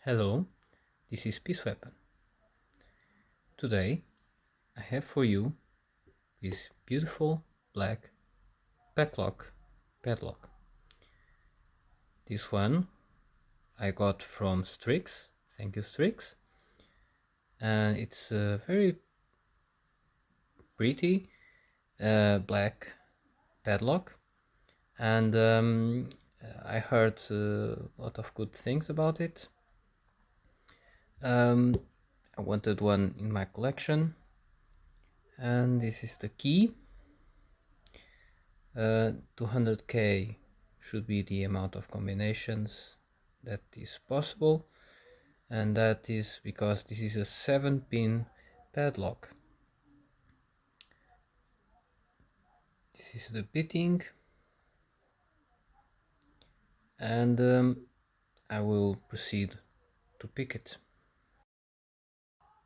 Hello, this is Peace Weapon. Today I have for you this beautiful black Paclock padlock. This one I got from Strix, thank you Strix, and it's a very pretty black padlock, and I heard a lot of good things about it. I wanted one in my collection, and this is the key. 200k should be the amount of combinations that is possible, and that is because this is a 7-pin padlock. This is the bitting, and I will proceed to pick it.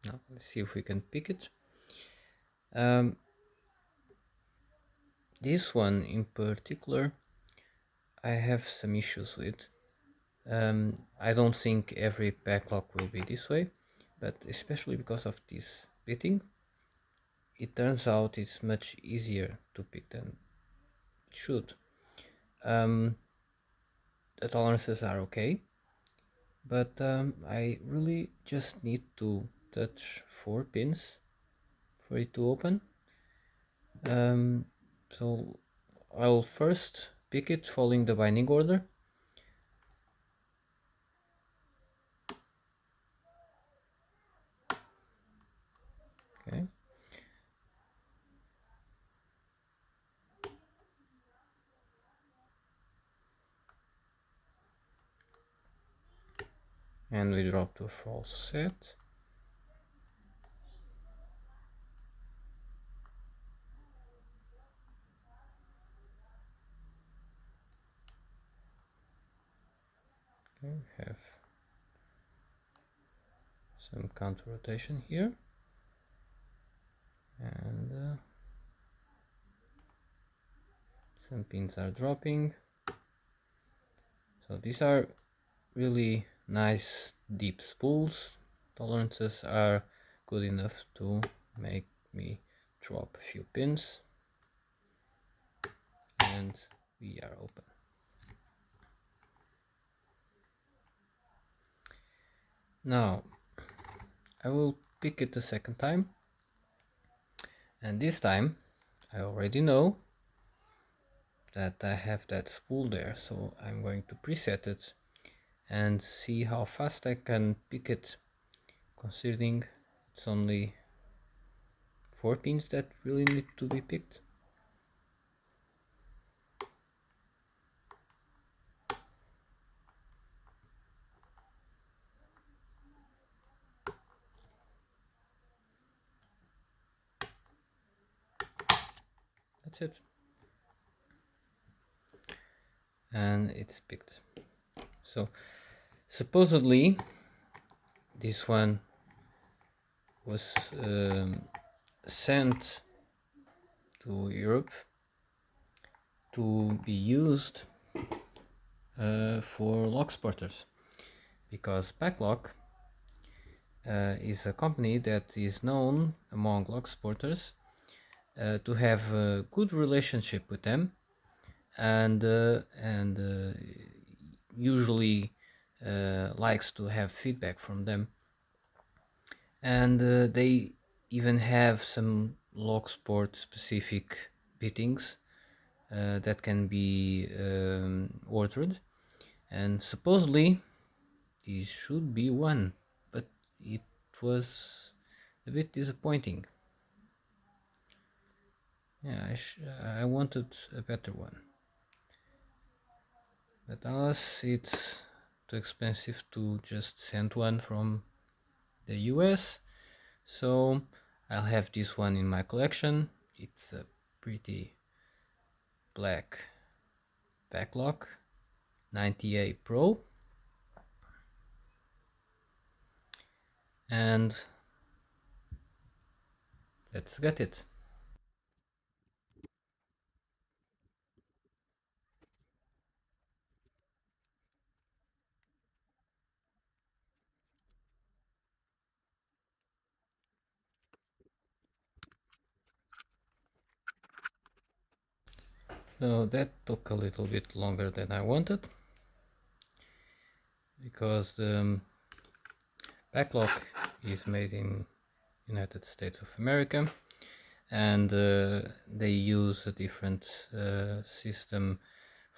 Now let's see if we can pick it. This one in particular I have some issues with. I don't think every padlock will be this way, but especially because of this bitting, it turns out it's much easier to pick than it should. The tolerances are okay, but I really just need to touch 4 pins for it to open. So I'll first pick it following the binding order. Okay. And we drop to a false set. Okay, we have some counter rotation here, and some pins are dropping. So these are really nice deep spools. Tolerances are good enough to make me drop a few pins, and we are open. Now I will pick it a second time, and this time I already know that I have that spool there, so I'm going to preset it and see how fast I can pick it, considering it's only 4 pins that really need to be picked. That's it. And it's picked. So supposedly this one was sent to Europe to be used for locksporters, because Paclock is a company that is known among locksporters to have a good relationship with them, and usually likes to have feedback from them, and they even have some locksport specific bittings that can be ordered, and supposedly this should be one, but it was a bit disappointing. Yeah, I wanted a better one, but unless it's too expensive to just send one from the US, so I'll have this one in my collection. It's a pretty black Paclock 90A-Pro, and let's get it. So that took a little bit longer than I wanted, because the Paclock is made in United States of America, and they use a different system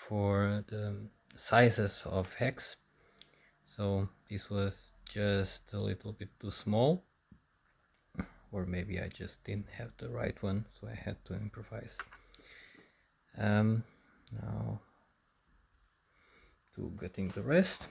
for the sizes of hex. So this was just a little bit too small, or maybe I just didn't have the right one, so I had to improvise. Now to getting the rest.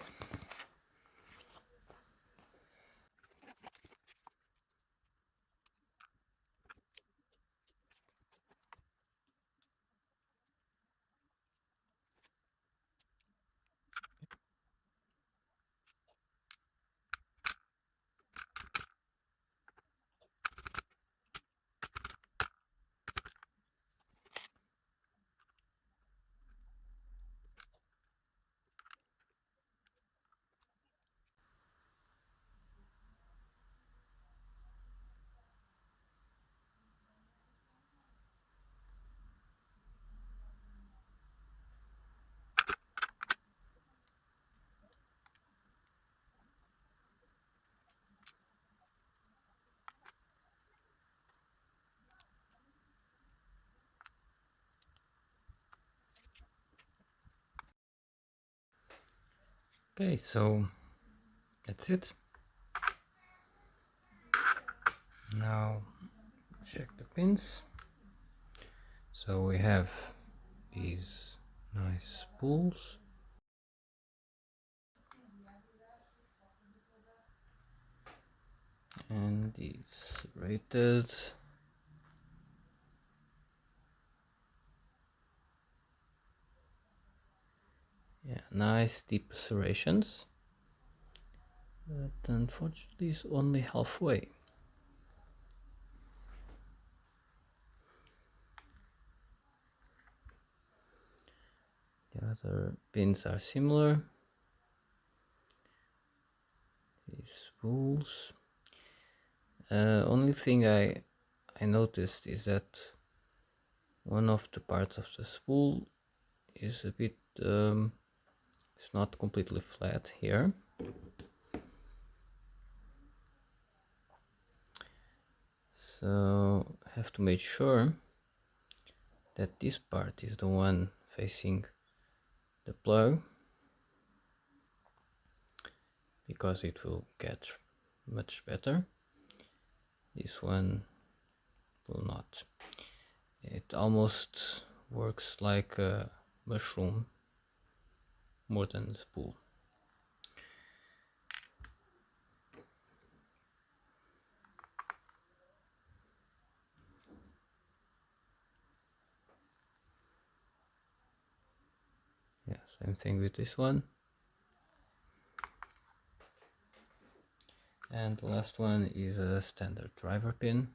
Okay, so that's it. Now check the pins. So we have these nice spools, and these serrated. Yeah, nice deep serrations, but unfortunately it's only halfway. The other pins are similar. These spools. Only thing I noticed is that one of the parts of the spool is a bit it's not completely flat here. So I have to make sure that this part is the one facing the plug, because it will get much better. This one will not. It almost works like a mushroom more than a spool. Yeah, same thing with this one. And the last one is a standard driver pin.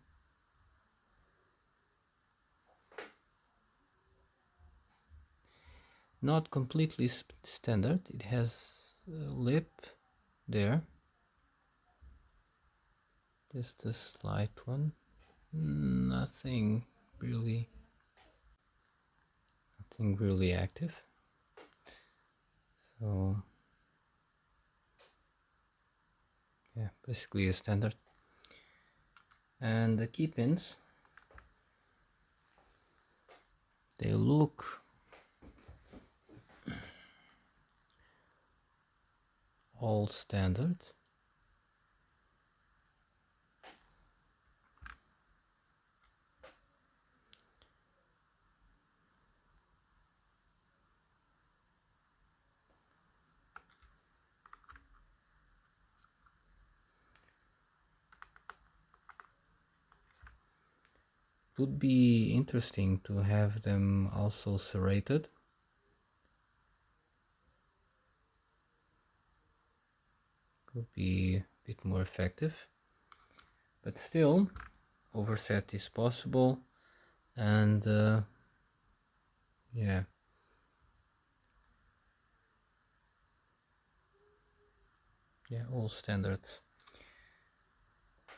Not completely standard, it has a lip there, just a slight one, nothing really active. So yeah, basically a standard. And the key pins, they look all standard. Would be interesting to have them also serrated. Could be a bit more effective, but still overset is possible. And yeah, all standards.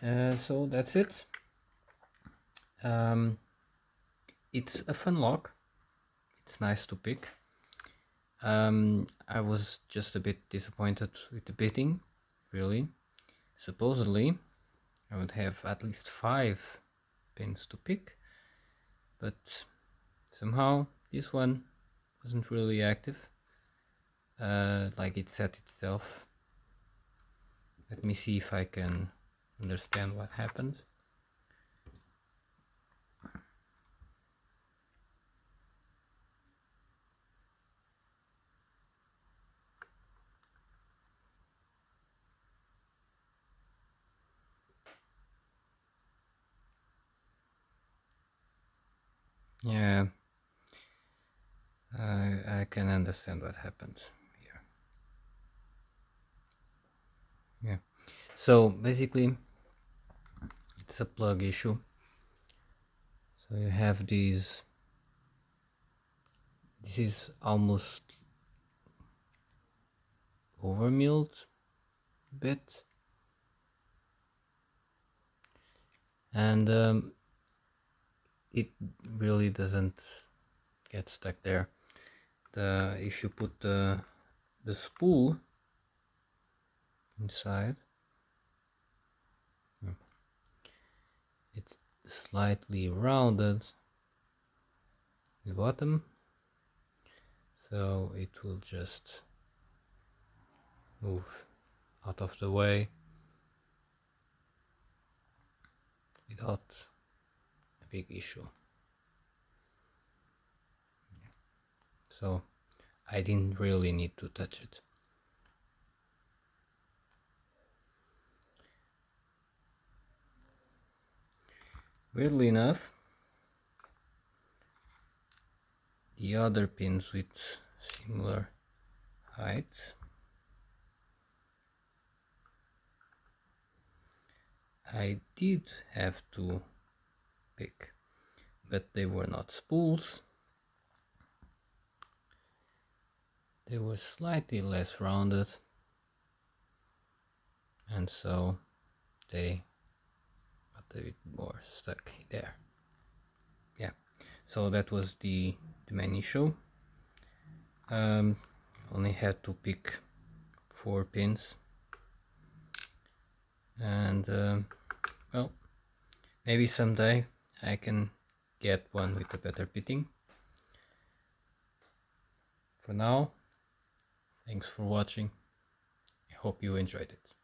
So that's it. It's a fun lock. it's nice to pick. I was just a bit disappointed with the bitting, really. Supposedly I would have at least 5 pins to pick, but somehow this one wasn't really active, like it set itself. Let me see if I can understand what happened. Yeah, I can understand what happened here. Yeah, so basically it's a plug issue. So you have these, this is almost over milled bit, and it really doesn't get stuck there. If you put the spool inside, it's slightly rounded the bottom, so it will just move out of the way without a big issue. So I didn't really need to touch it. Weirdly enough, the other pins with similar height I did have to pick, but they were not spools. They were slightly less rounded, and so they got a bit more stuck there. Yeah, so that was the main issue. Only had to pick 4 pins, and well, maybe someday I can get one with a better pitting. For now, thanks for watching. I hope you enjoyed it.